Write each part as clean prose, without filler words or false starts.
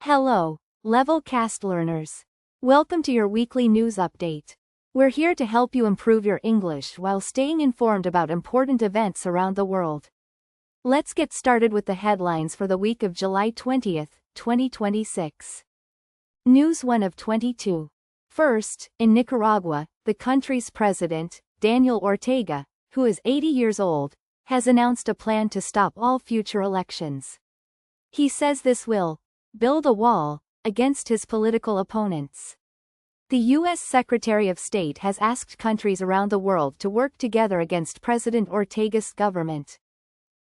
Hello, Level Cast learners. Welcome to your weekly news update. We're here to help you improve your English while staying informed about important events around the world. Let's get started with the headlines for the week of July 20th, 2026. News 1 of 22. First, in Nicaragua, the country's president, Daniel Ortega, who is 80 years old, has announced a plan to stop all future elections. He says this will build a wall against his political opponents. The U.S. Secretary of State has asked countries around the world to work together against President Ortega's government.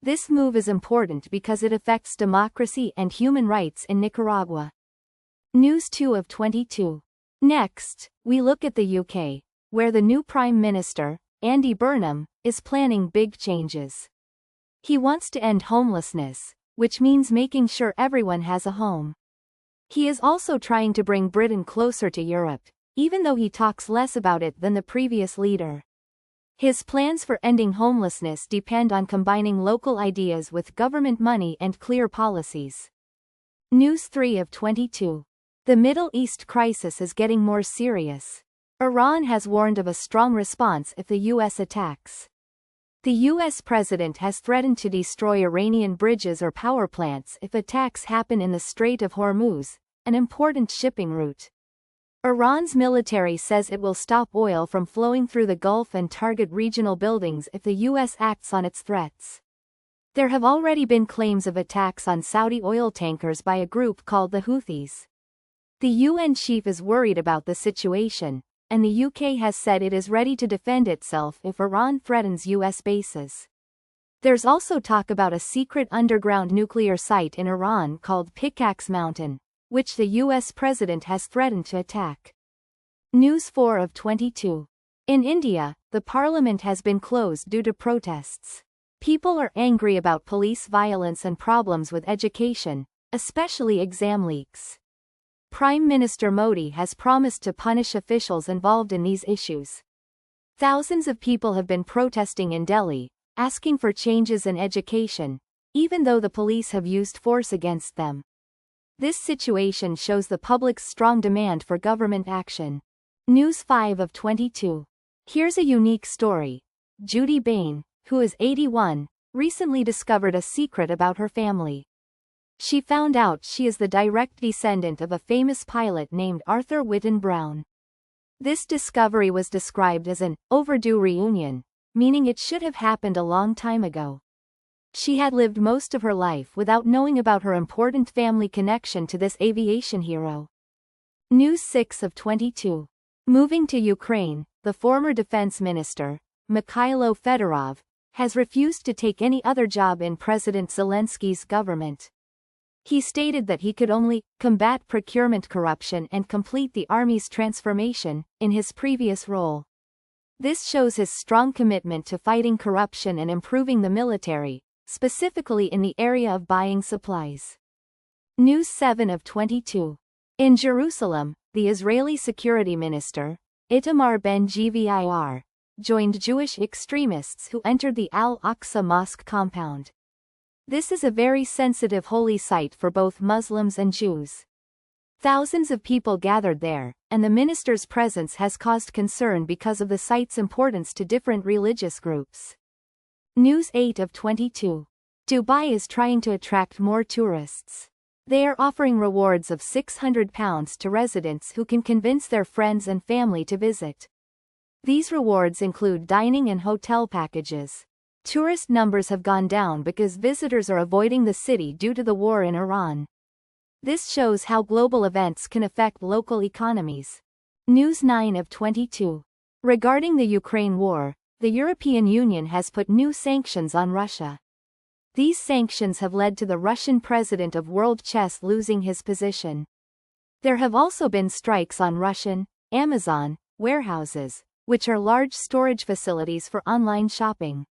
This move is important because it affects democracy and human rights in Nicaragua. News 2 of 22. Next, we look at the UK, where the new Prime Minister, Andy Burnham, is planning big changes. He wants to end homelessness, which means making sure everyone has a home. He is also trying to bring Britain closer to Europe, even though he talks less about it than the previous leader. His plans for ending homelessness depend on combining local ideas with government money and clear policies. News 3 of 22. The Middle East crisis is getting more serious. Iran has warned of a strong response if the U.S. attacks. The U.S. president has threatened to destroy Iranian bridges or power plants if attacks happen in the Strait of Hormuz, an important shipping route. Iran's military says it will stop oil from flowing through the Gulf and target regional buildings if the U.S. acts on its threats. There have already been claims of attacks on Saudi oil tankers by a group called the Houthis. The UN chief is worried about the situation, and the UK has said it is ready to defend itself if Iran threatens US bases. There's also talk about a secret underground nuclear site in Iran called Pickaxe Mountain, which the US president has threatened to attack. News 4 of 22. In India, the parliament has been closed due to protests. People are angry about police violence and problems with education, especially exam leaks. Prime Minister Modi has promised to punish officials involved in these issues. Thousands of people have been protesting in Delhi, asking for changes in education, even though the police have used force against them. This situation shows the public's strong demand for government action. News 5 of 22. Here's a unique story. Judy Bain, who is 81, recently discovered a secret about her family. She found out she is the direct descendant of a famous pilot named Arthur Whitten Brown. This discovery was described as an overdue reunion, meaning it should have happened a long time ago. She had lived most of her life without knowing about her important family connection to this aviation hero. News 6 of 22. Moving to Ukraine, the former defense minister, Mikhailo Fedorov, has refused to take any other job in President Zelensky's government. He stated that he could only combat procurement corruption and complete the army's transformation in his previous role. This shows his strong commitment to fighting corruption and improving the military, specifically in the area of buying supplies. News 7 of 22. In Jerusalem, the Israeli security minister, Itamar Ben-Gvir, joined Jewish extremists who entered the Al-Aqsa Mosque compound. This is a very sensitive holy site for both Muslims and Jews. Thousands of people gathered there, and the minister's presence has caused concern because of the site's importance to different religious groups. News 8 of 22. Dubai is trying to attract more tourists. They are offering rewards of £600 to residents who can convince their friends and family to visit. These rewards include dining and hotel packages. Tourist numbers have gone down because visitors are avoiding the city due to the war in Iran. This shows how global events can affect local economies. News 9 of 22. Regarding the Ukraine war, the European Union has put new sanctions on Russia. These sanctions have led to the Russian president of World Chess losing his position. There have also been strikes on Russian, Amazon, warehouses, which are large storage facilities for online shopping.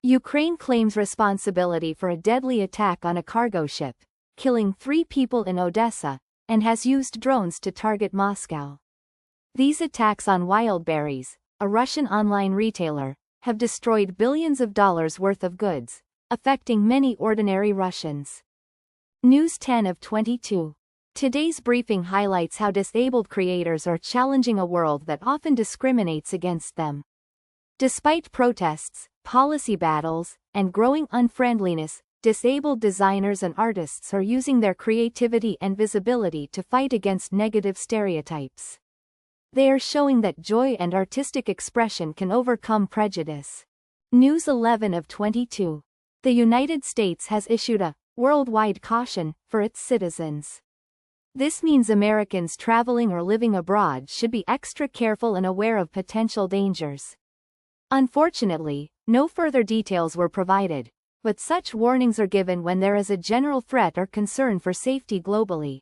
Ukraine claims responsibility for a deadly attack on a cargo ship, killing 3 people in Odessa, and has used drones to target Moscow. These attacks on Wildberries, a Russian online retailer, have destroyed billions of dollars worth of goods, affecting many ordinary Russians. News 10 of 22. Today's briefing highlights how disabled creators are challenging a world that often discriminates against them. Despite protests, policy battles, and growing unfriendliness, disabled designers and artists are using their creativity and visibility to fight against negative stereotypes. They are showing that joy and artistic expression can overcome prejudice. News 11 of 22. The United States has issued a worldwide caution for its citizens. This means Americans traveling or living abroad should be extra careful and aware of potential dangers. Unfortunately, no further details were provided, but such warnings are given when there is a general threat or concern for safety globally.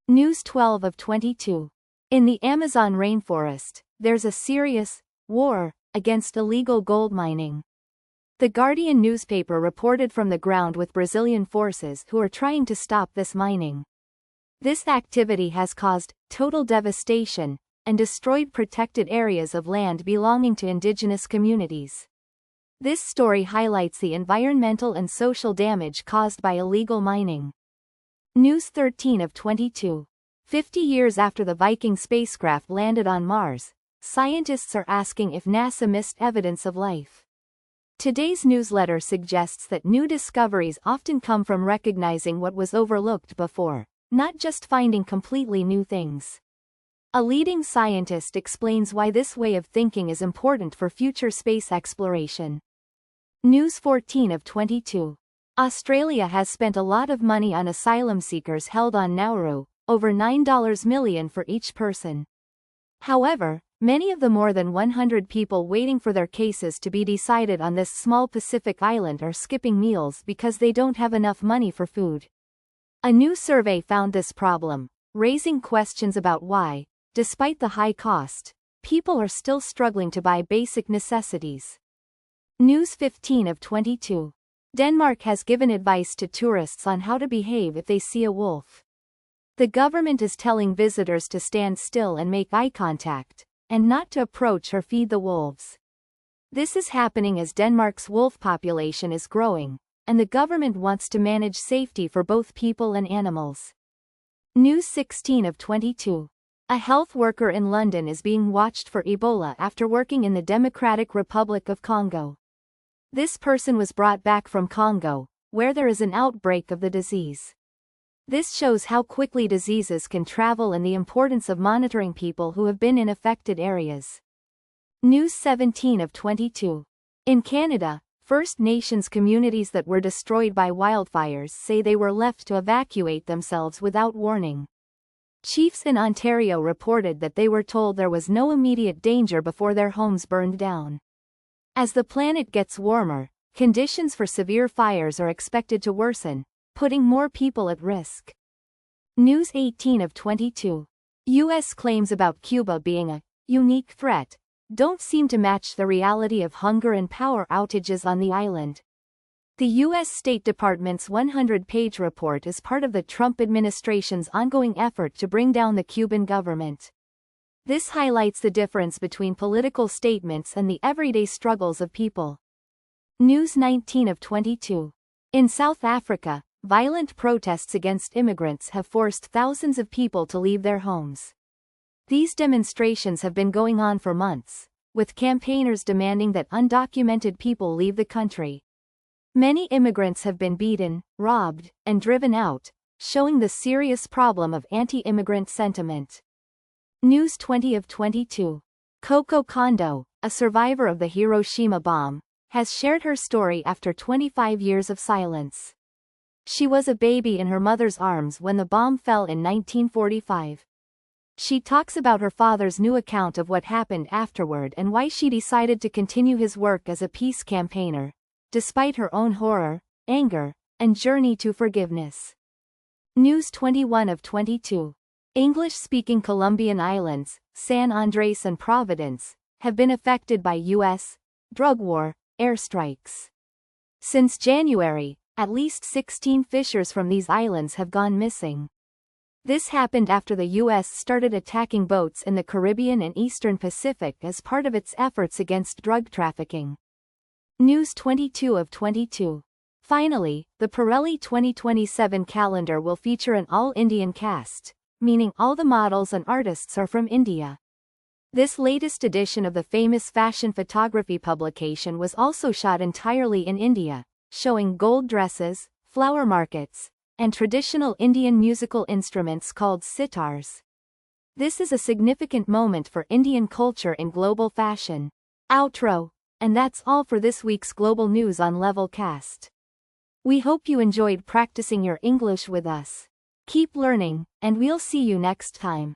News 12 of 22. In the Amazon rainforest, there's a serious war against illegal gold mining. The Guardian newspaper reported from the ground with Brazilian forces who are trying to stop this mining. This activity has caused total devastation and destroyed protected areas of land belonging to indigenous communities. This story highlights the environmental and social damage caused by illegal mining. News 13 of 22. 50 years after the Viking spacecraft landed on Mars, scientists are asking if NASA missed evidence of life. Today's newsletter suggests that new discoveries often come from recognizing what was overlooked before, not just finding completely new things. A leading scientist explains why this way of thinking is important for future space exploration. News 14 of 22. Australia has spent a lot of money on asylum seekers held on Nauru, over $9 million for each person. However, many of the more than 100 people waiting for their cases to be decided on this small Pacific island are skipping meals because they don't have enough money for food. A new survey found this problem, raising questions about why, despite the high cost, people are still struggling to buy basic necessities. News 15 of 22. Denmark has given advice to tourists on how to behave if they see a wolf. The government is telling visitors to stand still and make eye contact, and not to approach or feed the wolves. This is happening as Denmark's wolf population is growing, and the government wants to manage safety for both people and animals. News 16 of 22. A health worker in London is being watched for Ebola after working in the Democratic Republic of Congo. This person was brought back from Congo, where there is an outbreak of the disease. This shows how quickly diseases can travel and the importance of monitoring people who have been in affected areas. News 17 of 22. In Canada, First Nations communities that were destroyed by wildfires say they were left to evacuate themselves without warning. Chiefs in Ontario reported that they were told there was no immediate danger before their homes burned down. As the planet gets warmer, conditions for severe fires are expected to worsen, putting more people at risk. News 18 of 22. U.S. claims about Cuba being a unique threat don't seem to match the reality of hunger and power outages on the island. The U.S. State Department's 100-page report is part of the Trump administration's ongoing effort to bring down the Cuban government. This highlights the difference between political statements and the everyday struggles of people. News 19 of 22. In South Africa, violent protests against immigrants have forced thousands of people to leave their homes. These demonstrations have been going on for months, with campaigners demanding that undocumented people leave the country. Many immigrants have been beaten, robbed, and driven out, showing the serious problem of anti-immigrant sentiment. News 20 of 22. Coco Kondo, a survivor of the Hiroshima bomb, has shared her story after 25 years of silence. She was a baby in her mother's arms when the bomb fell in 1945. She talks about her father's new account of what happened afterward and why she decided to continue his work as a peace campaigner, despite her own horror, anger, and journey to forgiveness. News 21 of 22. English-speaking Colombian islands, San Andres and Providence, have been affected by U.S. drug war airstrikes. Since January, at least 16 fishers from these islands have gone missing. This happened after the U.S. started attacking boats in the Caribbean and Eastern Pacific as part of its efforts against drug trafficking. News 22 of 22. Finally, the Pirelli 2027 calendar will feature an all-Indian cast, meaning all the models and artists are from India. This latest edition of the famous fashion photography publication was also shot entirely in India, showing gold dresses, flower markets, and traditional Indian musical instruments called sitars. This is a significant moment for Indian culture in global fashion. Outro. And that's all for this week's global news on Levelcast. We hope you enjoyed practicing your English with us. Keep learning, and we'll see you next time.